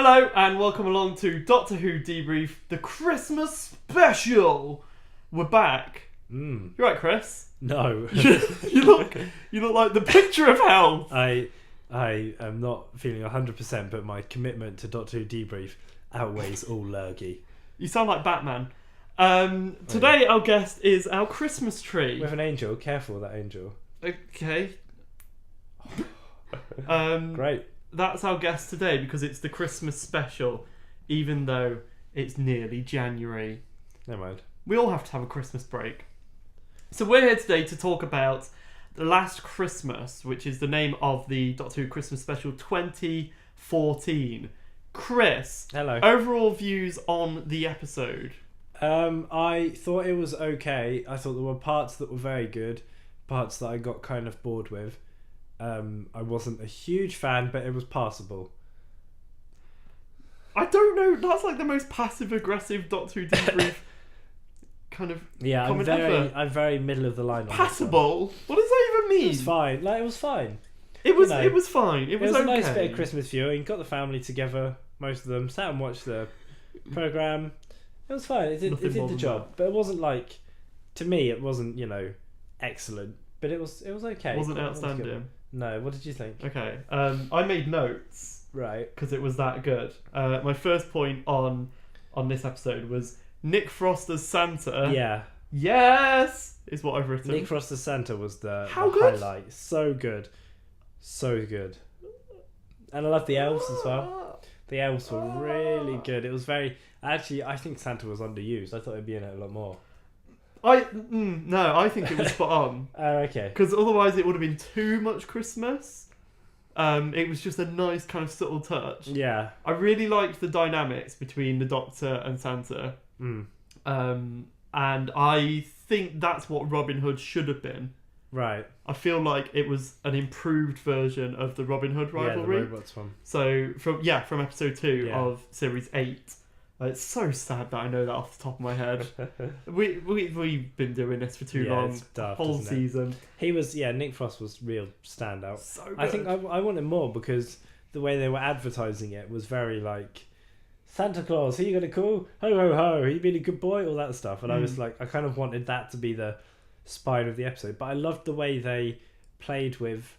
Hello and welcome along to Doctor Who Debrief, the Christmas special. We're back. You right, Chris? No. you look like the picture of health. I am not feeling 100%, but my commitment to Doctor Who Debrief outweighs all lurgy. You sound like Batman. Today our guest is our Christmas tree. With an angel. Careful with that angel. Okay. Great. That's our guest today because it's the Christmas special, even though it's nearly January. Never mind. We all have to have a Christmas break. So we're here today to talk about The Last Christmas, which is the name of the Doctor Who Christmas special 2014. Chris, Hello. overall views on the episode? I thought it was okay. I thought there were parts that were very good, parts that I got kind of bored with. I wasn't a huge fan, but it was passable. I don't know. That's like the most passive-aggressive Doctor Who debrief kind of comment ever. I'm very middle of the line. Passable? What does that even mean? It was fine. It was fine. It was fine. It was a okay. nice bit of Christmas viewing. Got the family together, most of them. Sat and watched the programme. It was fine. It did the job. But it wasn't like, to me, it wasn't, excellent. But it was okay. It wasn't outstanding. No, what did you think? Okay, I made notes. Right. Because it was that good. My first point on this episode was Nick Frost as Santa. Yeah. Yes! Is what I've written. Nick Frost as Santa was the good? highlight. So good. So good. And I love the elves as well. The elves were really good. It was very... Actually, I think Santa was underused. I thought he'd be in it a lot more. No, I think it was spot on. Oh, okay. Because otherwise it would have been too much Christmas. It was just a nice kind of subtle touch. Yeah. I really liked the dynamics between the Doctor and Santa. And I think that's what Robin Hood should have been. Right. I feel like it was an improved version of the Robin Hood rivalry. Yeah, the robots one. So from episode 2 of series 8. It's so sad that I know that off the top of my head. We've been doing this for too long. It's daft, whole season. He was, Nick Frost was real standout. So good. I think I wanted more because the way they were advertising it was very like, Santa Claus, who you gonna call? Ho ho ho, he been a good boy, all that stuff. And I was like, I kind of wanted that to be the spine of the episode. But I loved the way they played with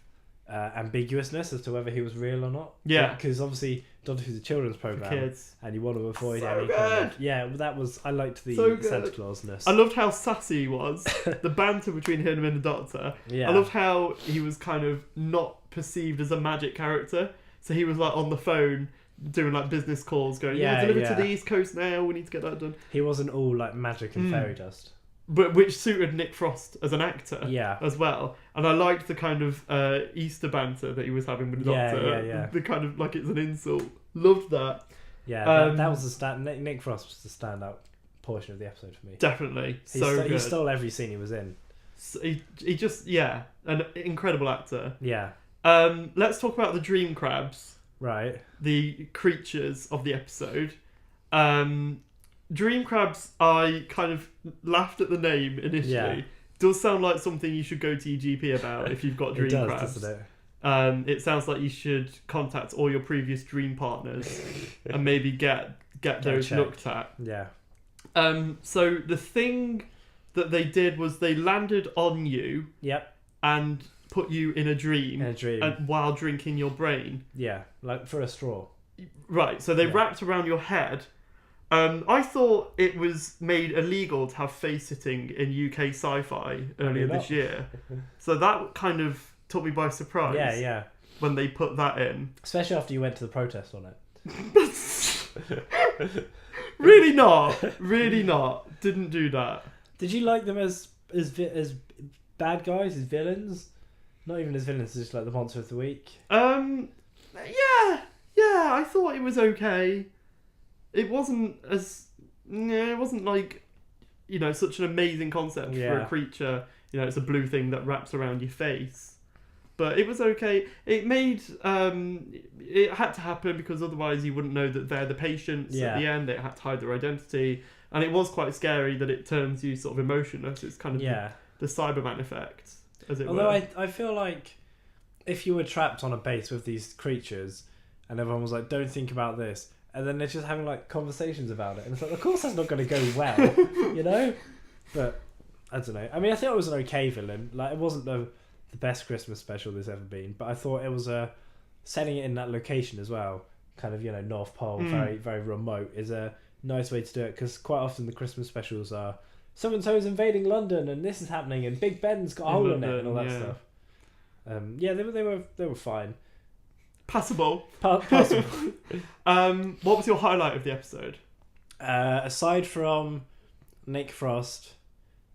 ambiguousness as to whether he was real or not. Yeah. Because obviously Doctor Who's a children's programme. For kids. And you want to avoid so any good. kind of... Yeah, that was... I liked the Santa Clausness. I loved how sassy he was. The banter between him and the Doctor. Yeah. I loved how he was kind of not perceived as a magic character. So he was like on the phone doing like business calls going, deliver to the East Coast now, we need to get that done. He wasn't all like magic and fairy dust. But which suited Nick Frost as an actor as well. And I liked the kind of Easter banter that he was having with the Doctor. Yeah. The kind of like it's an insult. Loved that. Yeah, that was Nick Frost was the standout portion of the episode for me. Definitely. He stole every scene he was in. So he just, an incredible actor. Yeah. Let's talk about the dream crabs. Right. The creatures of the episode. Dream crabs, I kind of laughed at the name initially. Yeah. Does sound like something you should go to your GP about if you've got dream crabs. Doesn't it? It sounds like you should contact all your previous dream partners and maybe get those looked at. Yeah. So the thing that they did was they landed on you. Yep. And put you in a dream. While drinking your brain. Yeah, like for a straw. Right, so they wrapped around your head. I thought it was made illegal to have face-sitting in UK sci-fi earlier this year. So that kind of took me by surprise. Yeah. When they put that in. Especially after you went to the protest on it. Really not. Didn't do that. Did you like them as bad guys, as villains? Not even as villains, just like the monster of the week. Yeah, I thought it was okay. It wasn't like, such an amazing concept for a creature. It's a blue thing that wraps around your face. But it was okay. It made, it had to happen because otherwise you wouldn't know that they're the patients at the end. They had to hide their identity. And it was quite scary that it turns you sort of emotionless. It's kind of the Cyberman effect, as it were. Although I feel like if you were trapped on a base with these creatures, and everyone was like, "Don't think about this," and then they're just having like conversations about it, and it's like, of course that's not going to go well, you know. But I don't know. I mean, I think it was an okay villain. Like, it wasn't the best Christmas special there's ever been, but I thought it was setting it in that location as well, kind of, you know, North Pole, very very remote, is a nice way to do it, because quite often the Christmas specials are so and so's invading London and this is happening and Big Ben's got a hole in it and all that stuff. They were fine. Passable. Passable. What was your highlight of the episode? Aside from Nick Frost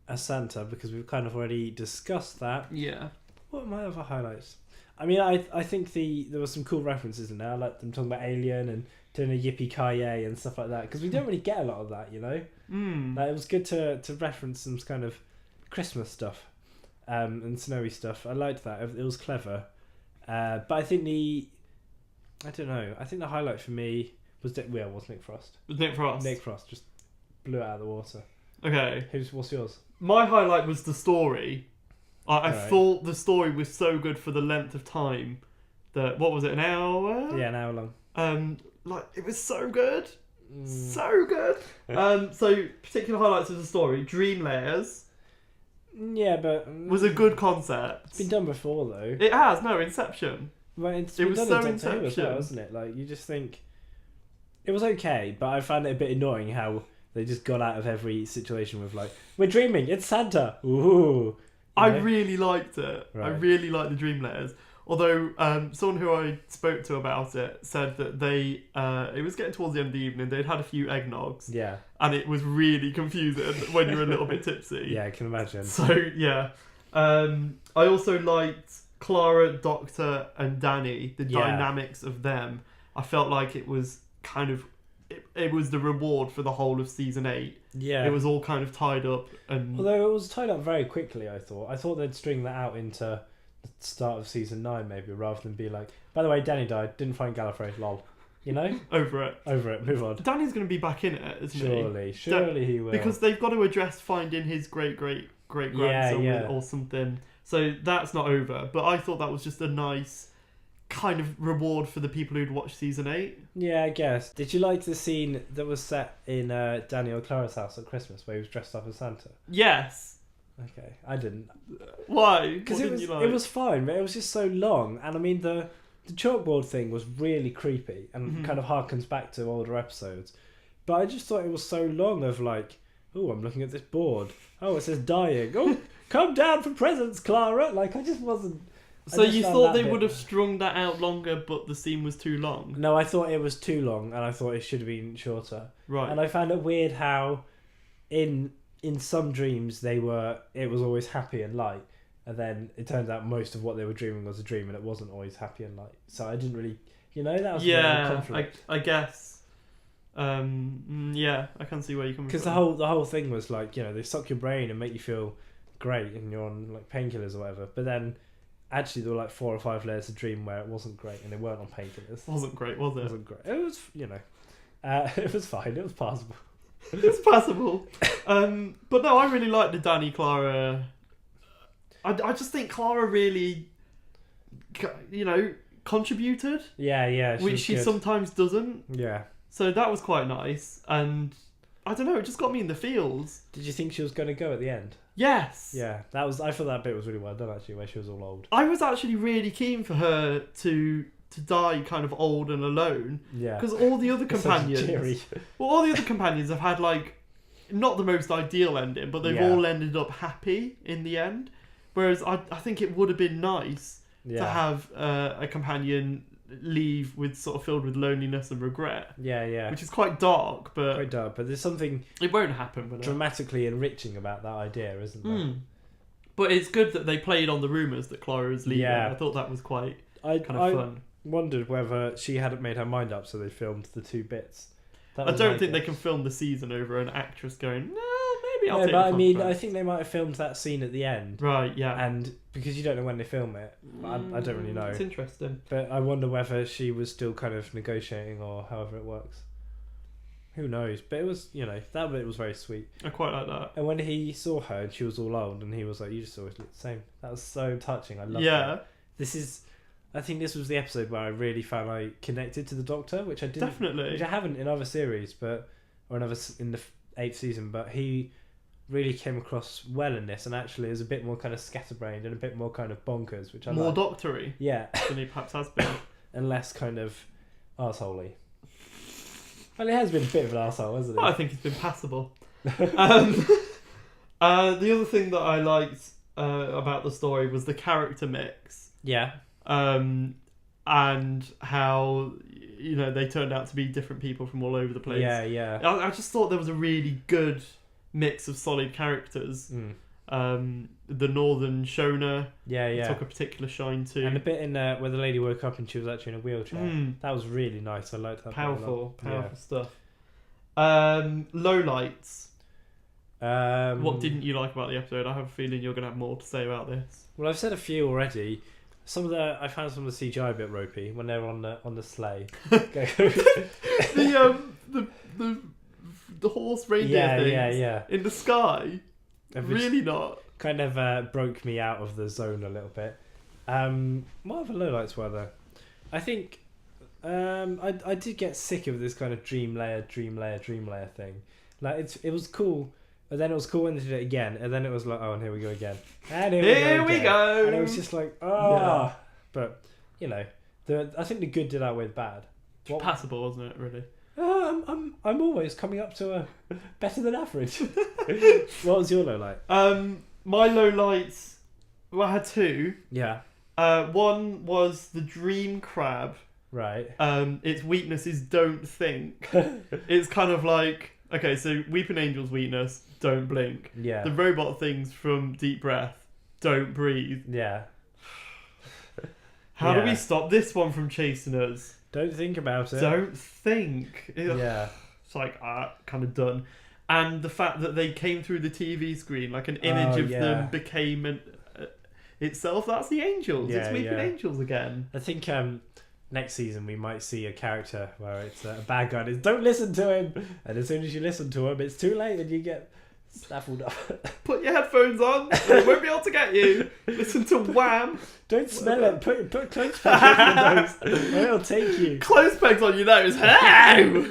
as Santa, because we've kind of already discussed that. Yeah. What are my other highlights? I mean, I think there were some cool references in there. I like them talking about Alien and doing a yippee-ki-yay and stuff like that, because we don't really get a lot of that, you know. Like, it was good to reference some kind of Christmas stuff and snowy stuff. I liked that. It was clever. But I think the highlight for me was Nick Frost. Was Nick Frost? Nick Frost just blew it out of the water. Okay. What's yours? My highlight was the story. I thought the story was so good for the length of time that, what was it, an hour? Yeah, an hour long. Like, it was so good. So good. So, particular highlights of the story. Dream Layers. Yeah, but... was a good concept. It's been done before, though. It has, no, Inception. Well, it was done so in Doctor Who as well, wasn't it? Like, you just think... It was okay, but I found it a bit annoying how they just got out of every situation with, like, we're dreaming, it's Santa! Ooh! I really liked it. Right. I really liked the Dream Layers. Although someone who I spoke to about it said that they it was getting towards the end of the evening, they'd had a few eggnogs. Yeah. And it was really confusing when you were a little bit tipsy. Yeah, I can imagine. So, yeah. I also liked Clara, Doctor and Danny, the dynamics of them. I felt like it was kind of... It was the reward for the whole of season 8. Yeah. It was all kind of tied up. And although it was tied up very quickly, I thought they'd string that out into the start of season 9 maybe, rather than be like, by the way, Danny died, didn't find Gallifrey, lol. You know? Over it, move on. Danny's going to be back in it, isn't he? Surely he will. Because they've got to address finding his great-great-great-grandson or something. So that's not over. But I thought that was just a nice kind of reward for the people who'd watched season 8. Yeah, I guess. Did you like the scene that was set in Danny or Clara's house at Christmas where he was dressed up as Santa? Yes. Okay, I didn't. Why? Because it was fine, but it was just so long. And I mean, the chalkboard thing was really creepy and kind of harkens back to older episodes. But I just thought it was so long of like, oh, I'm looking at this board. Oh, it says dying. Oh, come down for presents, Clara. Like, I just wasn't... So you thought they would have strung that out longer, but the scene was too long? No, I thought it was too long, and I thought it should have been shorter. Right. And I found it weird how, in some dreams, it was always happy and light, and then it turns out most of what they were dreaming was a dream, and it wasn't always happy and light. So I didn't really, that was a conflict. I guess. Yeah, I can see where you're coming from. Because the whole thing was like, they suck your brain and make you feel great, and you're on like painkillers or whatever. But then. Actually, there were like 4 or 5 layers of dream where it wasn't great and they weren't on painkillers. Wasn't great, was it? It wasn't great. It was, it was fine. It was passable. It's passable. But no, I really liked the Danny Clara. I just think Clara really, contributed. Yeah. Which she sometimes doesn't. Yeah. So that was quite nice. And I don't know, it just got me in the feels. Did you think she was going to go at the end? Yes. Yeah, I thought that bit was really well done actually, where she was all old. I was actually really keen for her to die kind of old and alone. Yeah. Because all the other companions, all the other companions have had like not the most ideal ending, but they've all ended up happy in the end. Whereas I think it would have been nice to have a companion leave with sort of filled with loneliness and regret. Yeah. Which is quite dark, but there's something it won't happen. Dramatically enriching about that idea, isn't there? But it's good that they played on the rumours that Clara is leaving. Yeah. I thought that was quite kind of fun. Wondered whether she hadn't made her mind up, so they filmed the 2 bits. I don't think they can film the season over an actress going, no, maybe I'll take but the I mean, I think they might have filmed that scene at the end. Right, yeah. And because you don't know when they film it, I don't really know. It's interesting. But I wonder whether she was still kind of negotiating or however it works. Who knows? But it was, that bit was very sweet. I quite like that. And when he saw her and she was all old and he was like, you just always look the same. That was so touching. I love that. This is... I think this was the episode where I really felt like connected to the Doctor, which I didn't, Definitely. which I haven't in other series, in the 8th season. But he really came across well in this, and actually is a bit more kind of scatterbrained and a bit more kind of bonkers, which I more like. doctory. Yeah, than he perhaps has been, and less kind of arseholey. Well, he has been a bit of an arsehole, hasn't he? Well, I think he's been passable. The other thing that I liked about the story was the character mix. Yeah. And how they turned out to be different people from all over the place. Yeah. I just thought there was a really good mix of solid characters. The Northern Shona took a particular shine to. And a bit in where the lady woke up and she was actually in a wheelchair. That was really nice. I liked that. Powerful stuff. Lowlights. What didn't you like about the episode? I have a feeling you're going to have more to say about this. Well, I've said a few already. I found some of the CGI a bit ropey when they were on the sleigh. The horse reindeer things in the sky. Really not. Kind of broke me out of the zone a little bit. What other lowlights were there? I think I did get sick of this kind of dream layer thing. Like it was cool, but then it was cool when they did it again, and then it was like, oh, and here we go again, and here we go, and it was just like, oh. But I think the good did outweigh the bad. Passable, wasn't it? Really. I'm always coming up to a better than average. What was your low light? My low lights. Well, I had two. Yeah. One was the dream crab. Right. Its weakness is don't think. It's kind of like, okay, so Weeping Angel's weakness, don't blink. Yeah. The robot things from Deep Breath, don't breathe. Yeah. How do we stop this one from chasing us? Don't think about it. Don't think. Yeah. It's like, kind of done. And the fact that they came through the TV screen, like an image of them became itself, that's the angels. It's Weeping Angels again. I think next season we might see a character where it's a bad guy and it's, don't listen to him. And as soon as you listen to him, it's too late and you get snaffled up. Put your headphones on. They won't be able to get you. Listen to Wham. Don't smell it. Put clothes pegs on your nose. It'll take you. Clothes pegs on your nose. Hello.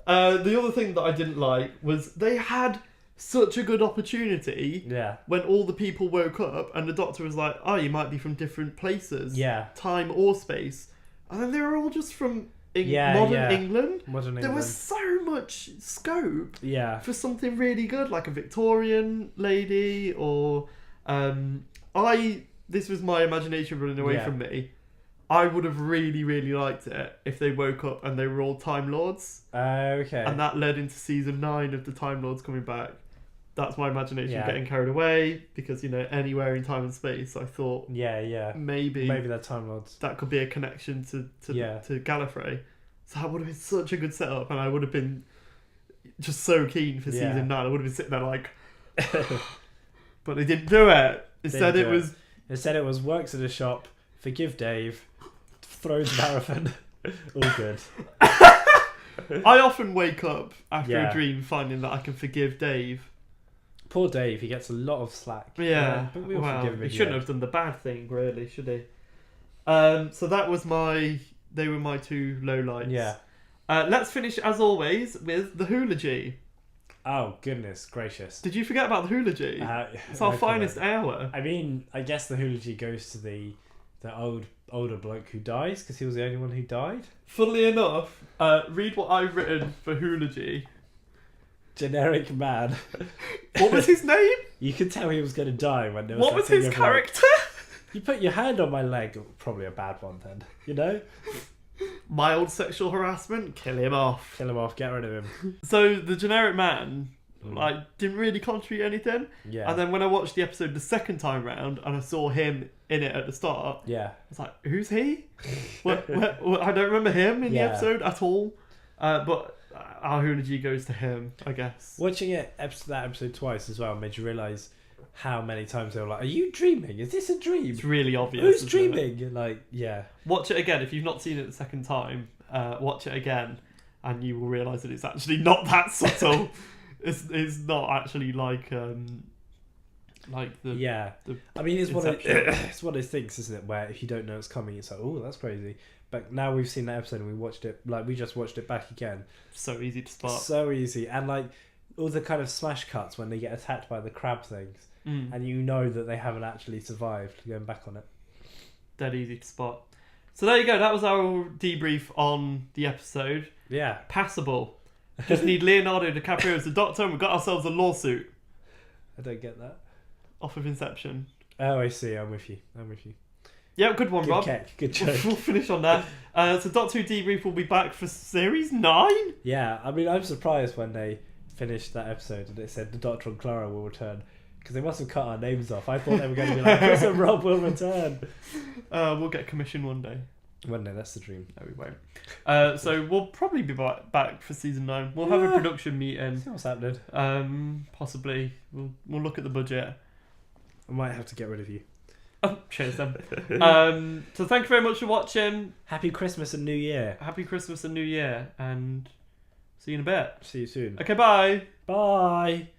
The other thing that I didn't like was they had such a good opportunity. Yeah. When all the people woke up and the Doctor was like, "Oh, you might be from different places. Yeah. Time or space," and then they were all just from modern England. There was so much scope. Yeah. For something really good, like a Victorian lady, or this was my imagination running away from me. I would have really, really liked it if they woke up and they were all Time Lords. Okay. And that led into season 9 of the Time Lords coming back. That's my imagination getting carried away because, anywhere in time and space, I thought maybe they're Time Lords. That could be a connection to Gallifrey. So that would have been such a good setup, and I would have been just so keen for season 9. I would have been sitting there like, but they didn't do it. Instead, it was works at a shop, forgive Dave, throws paraffin, all good. I often wake up after a dream finding that I can forgive Dave. Poor Dave, he gets a lot of slack. Yeah, but we all forgive him. He shouldn't have done the bad thing, really, should he? So that was they were my two lowlights. Yeah. Let's finish, as always, with the Hoology. Oh, goodness gracious. Did you forget about the Hoology? It's our finest hour. I mean, I guess the Hoology goes to the older bloke who dies, because he was the only one who died. Funnily enough, read what I've written for Hoology. Generic man. What was his name? You could tell he was going to die when there was. What was his character? You put your hand on my leg. Probably a bad one then. Mild sexual harassment. Kill him off. Get rid of him. So the generic man didn't really contribute anything. Yeah. And then when I watched the episode the second time round and I saw him in it at the start, I was like, who's he? what, I don't remember him in the episode at all. But our Hoology goes to him, I guess. Watching that episode twice as well made you realise how many times they were like, are you dreaming? Is this a dream? It's really obvious. Who's dreaming? Watch it again. If you've not seen it the second time, watch it again and you will realise that it's actually not that subtle. It's not actually like like the I mean, it's Inception. it's one of those things, isn't it? Where if you don't know it's coming, it's like, oh, that's crazy. But now we've seen that episode and we watched it. Like we just watched it back again. So easy to spot. So easy, and like all the kind of smash cuts when they get attacked by the crab things, and you know that they haven't actually survived. Going back on it, dead easy to spot. So there you go. That was our debrief on the episode. Yeah, passable. Just need Leonardo DiCaprio as the Doctor, and we've got ourselves a lawsuit. I don't get that. Off of Inception. Oh, I see. I'm with you. Yeah, good one, Rob. Good joke. We'll finish on that. So Doctor Who Debrief will be back for Series 9? Yeah, I mean, I'm surprised when they finished that episode and it said the Doctor and Clara will return. Because they must have cut our names off. I thought they were going to be like, Chris and Rob will return. We'll get commission one day. One day, that's the dream. No, we won't. So we'll probably be back for Season 9. We'll have a production meeting. See what's happening. Possibly. We'll look at the budget. I might have to get rid of you. Oh, cheers then. So thank you very much for watching. Happy Christmas and New Year. Happy Christmas and New Year. And see you in a bit. See you soon. Okay, bye. Bye.